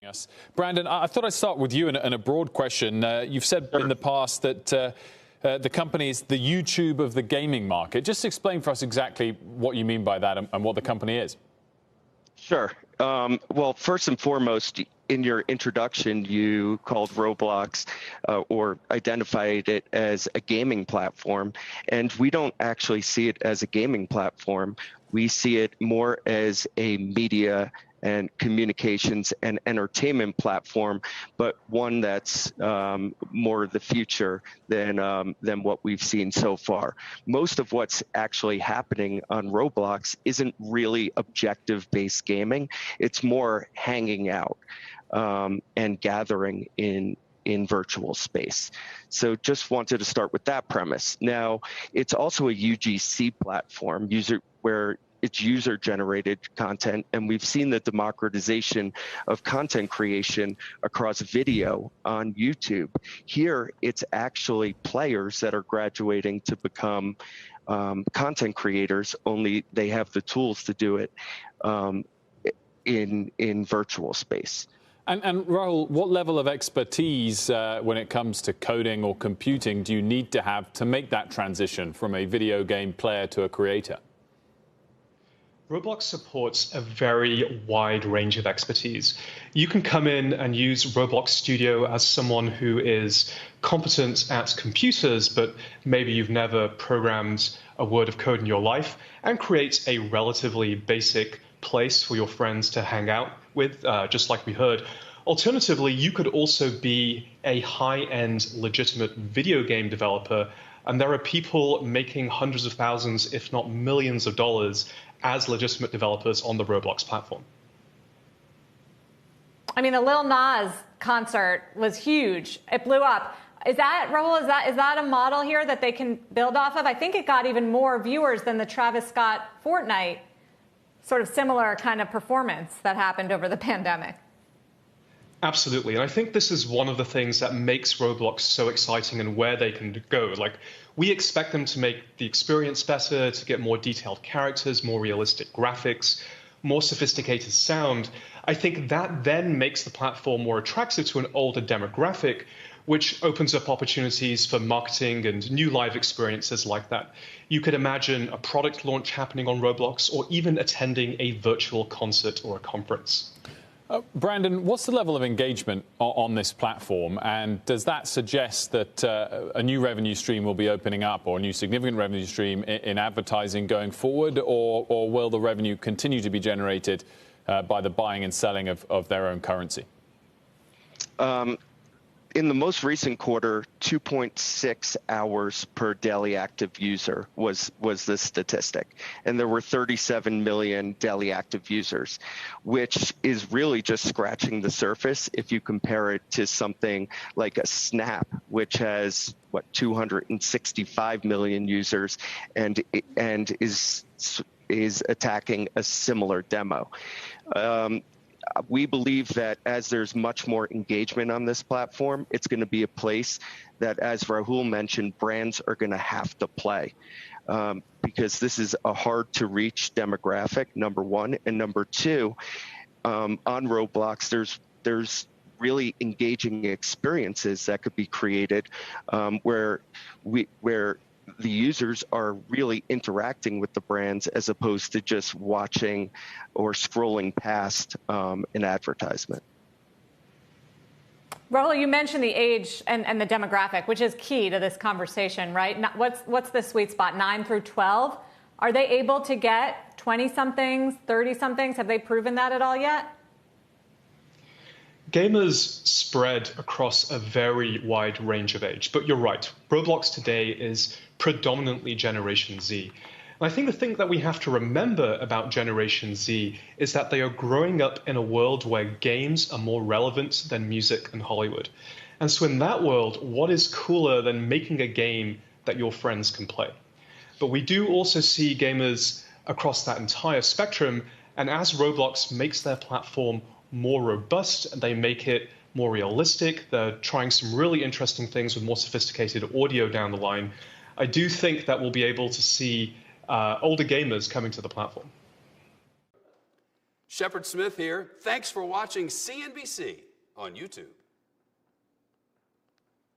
Yes. Brandon, I thought I'd start with you and a broad question. You've said in the past that the company is the YouTube of the gaming market. Just explain for us exactly what you mean by that and what the company is. Sure. Well, first and foremost, in your introduction, you called Roblox or identified it as a gaming platform. And we don't actually see it as a gaming platform. We see it more as a media and communications and entertainment platform, but one that's more the future than what we've seen so far. Most of what's actually happening on Roblox isn't really objective-based gaming. It's more hanging out and gathering in virtual space. So just wanted to start with that premise. Now, it's also a UGC platform, where it's user-generated content, and we've seen the democratization of content creation across video on YouTube. Here, it's actually players that are graduating to become content creators, only they have the tools to do it in virtual space. And Rahul, what level of expertise when it comes to coding or computing do you need to have to make that transition from a video game player to a creator? Roblox supports a very wide range of expertise. You can come in and use Roblox Studio as someone who is competent at computers, but maybe you've never programmed a word of code in your life, and create a relatively basic place for your friends to hang out with, just like we heard. Alternatively, you could also be a high-end legitimate video game developer, and there are people making hundreds of thousands, if not millions of dollars as legitimate developers on the Roblox platform. I mean, the Lil Nas concert was huge. It blew up. Is that, Rahul, is that a model here that they can build off of? I think it got even more viewers than the Travis Scott Fortnite, sort of similar kind of performance that happened over the pandemic. Absolutely, and I think this is one of the things that makes Roblox so exciting and where they can go. Like, we expect them to make the experience better, to get more detailed characters, more realistic graphics, more sophisticated sound. I think that then makes the platform more attractive to an older demographic, which opens up opportunities for marketing and new live experiences like that. You could imagine a product launch happening on Roblox, or even attending a virtual concert or a conference. Brandon, what's the level of engagement on this platform, and does that suggest that a new revenue stream will be opening up, or a new significant revenue stream in advertising going forward, or will the revenue continue to be generated by the buying and selling of their own currency? In the most recent quarter, 2.6 hours per daily active user was the statistic. And there were 37 million daily active users, which is really just scratching the surface if you compare it to something like a Snap, which has, 265 million users and is attacking a similar demo. We believe that as there's much more engagement on this platform, it's going to be a place that, as Rahul mentioned, brands are going to have to play because this is a hard-to-reach demographic, number one. And number two, on Roblox, there's really engaging experiences that could be created where the users are really interacting with the brands as opposed to just watching or scrolling past an advertisement. Rahul, you mentioned the age and the demographic, which is key to this conversation, right? What's the sweet spot, 9 through 12? Are they able to get 20-somethings, 30-somethings? Have they proven that at all yet? Gamers spread across a very wide range of age, but you're right. Roblox today is predominantly Generation Z. And I think the thing that we have to remember about Generation Z is that they are growing up in a world where games are more relevant than music and Hollywood. And so in that world, what is cooler than making a game that your friends can play? But we do also see gamers across that entire spectrum, and as Roblox makes their platform more robust, they make it more realistic, they're trying some really interesting things with more sophisticated audio down the line, I do think that we'll be able to see older gamers coming to the platform. Shepard Smith here. Thanks for watching CNBC on YouTube.